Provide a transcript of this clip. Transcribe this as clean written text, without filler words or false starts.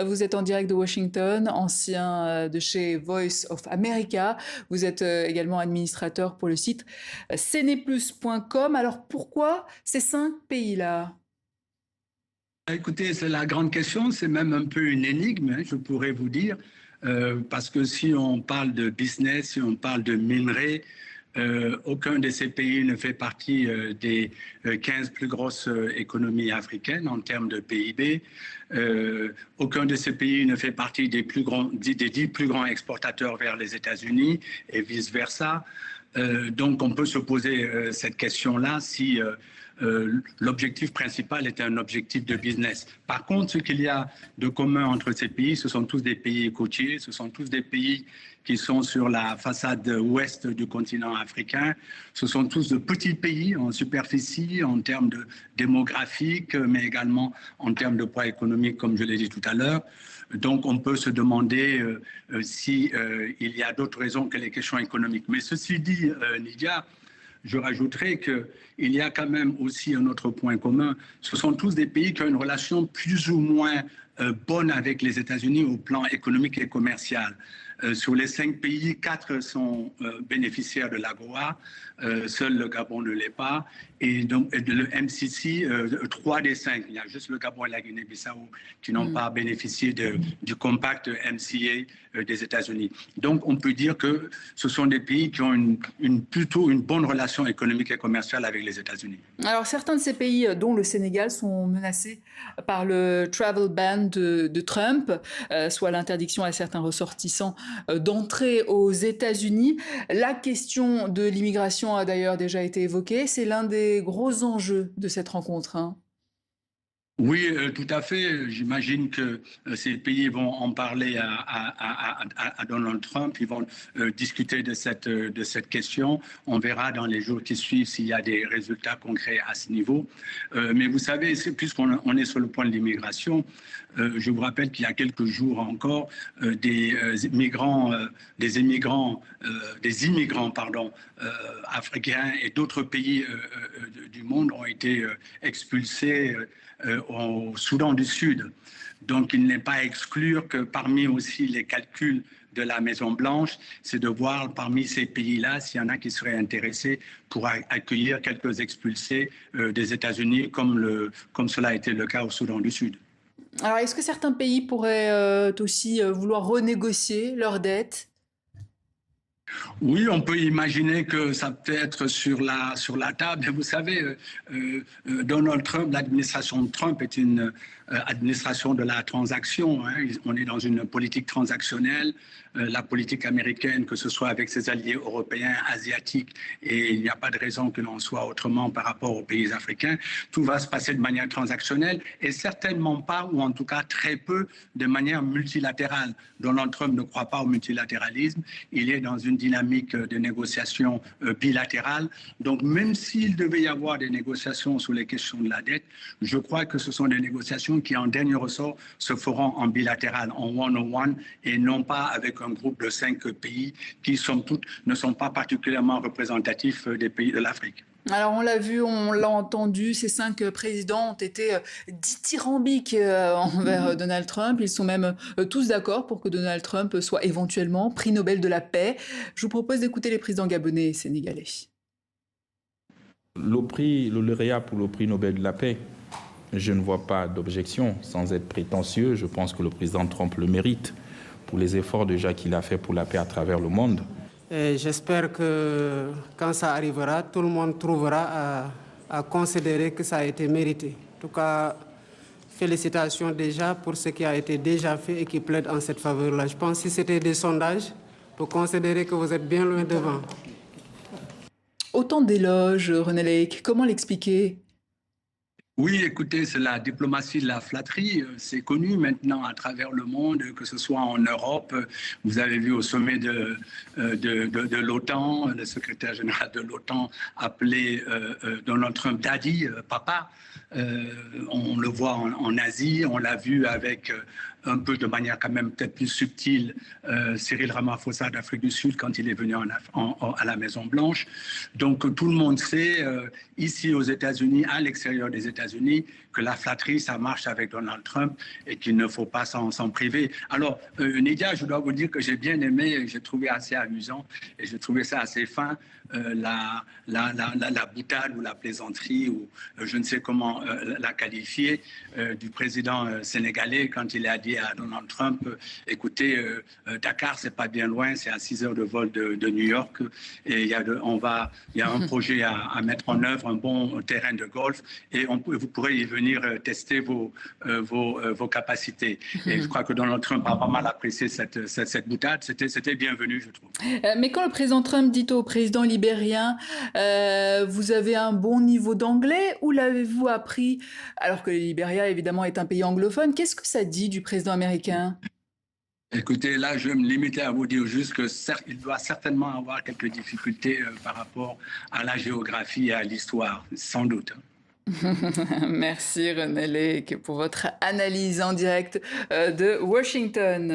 Vous êtes en direct de Washington, ancien de chez Voice of America. Vous êtes également administrateur pour le site ceneplus.com. Alors pourquoi ces 5 pays-là? Écoutez, c'est la grande question, c'est même un peu une énigme, hein, je pourrais vous dire, parce que si on parle de business, si on parle de minerais, aucun de ces pays ne fait partie des 15 plus grosses économies africaines en termes de PIB. Aucun de ces pays ne fait partie des 10 plus grands exportateurs vers les États-Unis et vice-versa. Donc on peut se poser cette question-là si l'objectif principal est un objectif de business. Par contre, ce qu'il y a de commun entre ces pays, ce sont tous des pays côtiers, ce sont tous des pays qui sont sur la façade ouest du continent africain. Ce sont tous de petits pays en superficie, en termes de démographique, mais également en termes de poids économique, comme je l'ai dit tout à l'heure. Donc, on peut se demander s'il y a d'autres raisons que les questions économiques. Mais ceci dit, Nidia, je rajouterai qu'il y a quand même aussi un autre point commun. Ce sont tous des pays qui ont une relation plus ou moins bonne avec les États-Unis au plan économique et commercial. Sur les 5 pays, 4 sont bénéficiaires de l'AGOA, seul le Gabon ne l'est pas. Et donc, le MCC, 3 des 5, il y a juste le Gabon et la Guinée-Bissau qui n'ont pas bénéficié du compact MCA des États-Unis. Donc, on peut dire que ce sont des pays qui ont plutôt une bonne relation économique et commerciale avec les États-Unis. Alors certains de ces pays, dont le Sénégal, sont menacés par le travel ban de Trump, soit l'interdiction à certains ressortissants d'entrer aux États-Unis. La question de l'immigration a d'ailleurs déjà été évoquée. C'est l'un des gros enjeux de cette rencontre, hein. Oui, tout à fait. J'imagine que ces pays vont en parler à Donald Trump. Ils vont discuter de cette question. On verra dans les jours qui suivent s'il y a des résultats concrets à ce niveau. Mais vous savez, puisqu'on est sur le point de l'immigration, je vous rappelle qu'il y a quelques jours encore, des immigrants, africains et d'autres pays du monde ont été expulsés au Soudan du Sud. Donc, il n'est pas à exclure que parmi aussi les calculs de la Maison-Blanche, c'est de voir parmi ces pays-là s'il y en a qui seraient intéressés pour accueillir quelques expulsés des États-Unis, comme cela a été le cas au Soudan du Sud. Alors est-ce que certains pays pourraient aussi vouloir renégocier leurs dettes? Oui, on peut imaginer que ça peut être sur la table. Vous savez, Donald Trump, l'administration de Trump est une administration de la transaction, hein. On est dans une politique transactionnelle. La politique américaine, que ce soit avec ses alliés européens, asiatiques, et il n'y a pas de raison que l'on soit autrement par rapport aux pays africains. Tout va se passer de manière transactionnelle et certainement pas, ou en tout cas très peu, de manière multilatérale. Donald Trump ne croit pas au multilatéralisme. Il est dans une dynamique de négociation bilatérale. Donc, même s'il devait y avoir des négociations sur les questions de la dette, je crois que ce sont des négociations qui, en dernier ressort, se feront en bilatéral, en one-on-one, et non pas avec un groupe de 5 pays qui, somme toute, ne sont pas particulièrement représentatifs des pays de l'Afrique. Alors on l'a vu, on l'a entendu, ces 5 présidents ont été dithyrambiques envers Donald Trump. Ils sont même tous d'accord pour que Donald Trump soit éventuellement prix Nobel de la paix. Je vous propose d'écouter les présidents gabonais et sénégalais. Le lauréat pour le prix Nobel de la paix, je ne vois pas d'objection. Sans être prétentieux, je pense que le président Trump le mérite pour les efforts déjà qu'il a fait pour la paix à travers le monde. J'espère que quand ça arrivera, tout le monde trouvera à considérer que ça a été mérité. En tout cas, félicitations déjà pour ce qui a été déjà fait et qui plaide en cette faveur-là. Je pense que si c'était des sondages, pour considérer que vous êtes bien loin devant. Autant d'éloges, René Lake, comment l'expliquer? Oui, écoutez, c'est la diplomatie de la flatterie. C'est connu maintenant à travers le monde, que ce soit en Europe. Vous avez vu au sommet de l'OTAN, le secrétaire général de l'OTAN appelé Donald Trump Daddy, papa. On le voit en Asie, on l'a vu avec un peu de manière quand même peut-être plus subtile Cyril Ramaphosa d'Afrique du Sud quand il est venu à la Maison-Blanche. Donc tout le monde sait, ici aux États-Unis, à l'extérieur des États-Unis, que la flatterie, ça marche avec Donald Trump et qu'il ne faut pas s'en priver. Alors, Nidia, je dois vous dire que j'ai bien aimé, j'ai trouvé assez amusant et j'ai trouvé ça assez fin, la boutade ou la plaisanterie, ou je ne sais comment la qualifier, du président sénégalais quand il a dit à Donald Trump, écoutez, Dakar, c'est pas bien loin, c'est à 6 heures de vol de New York, et il y a un projet à mettre en œuvre, un bon terrain de golf, et vous pourrez y venir tester vos capacités. Et je crois que Donald Trump a pas mal apprécié cette boutade. C'était bienvenu, je trouve. Mais quand le président Trump dit au président libérien, vous avez un bon niveau d'anglais, où l'avez-vous appris? Alors que le Libéria, évidemment, est un pays anglophone. Qu'est-ce que ça dit du président américain? Écoutez, là, je vais me limiter à vous dire juste qu'il doit certainement avoir quelques difficultés par rapport à la géographie et à l'histoire, sans doute. Merci René Lake pour votre analyse en direct de Washington.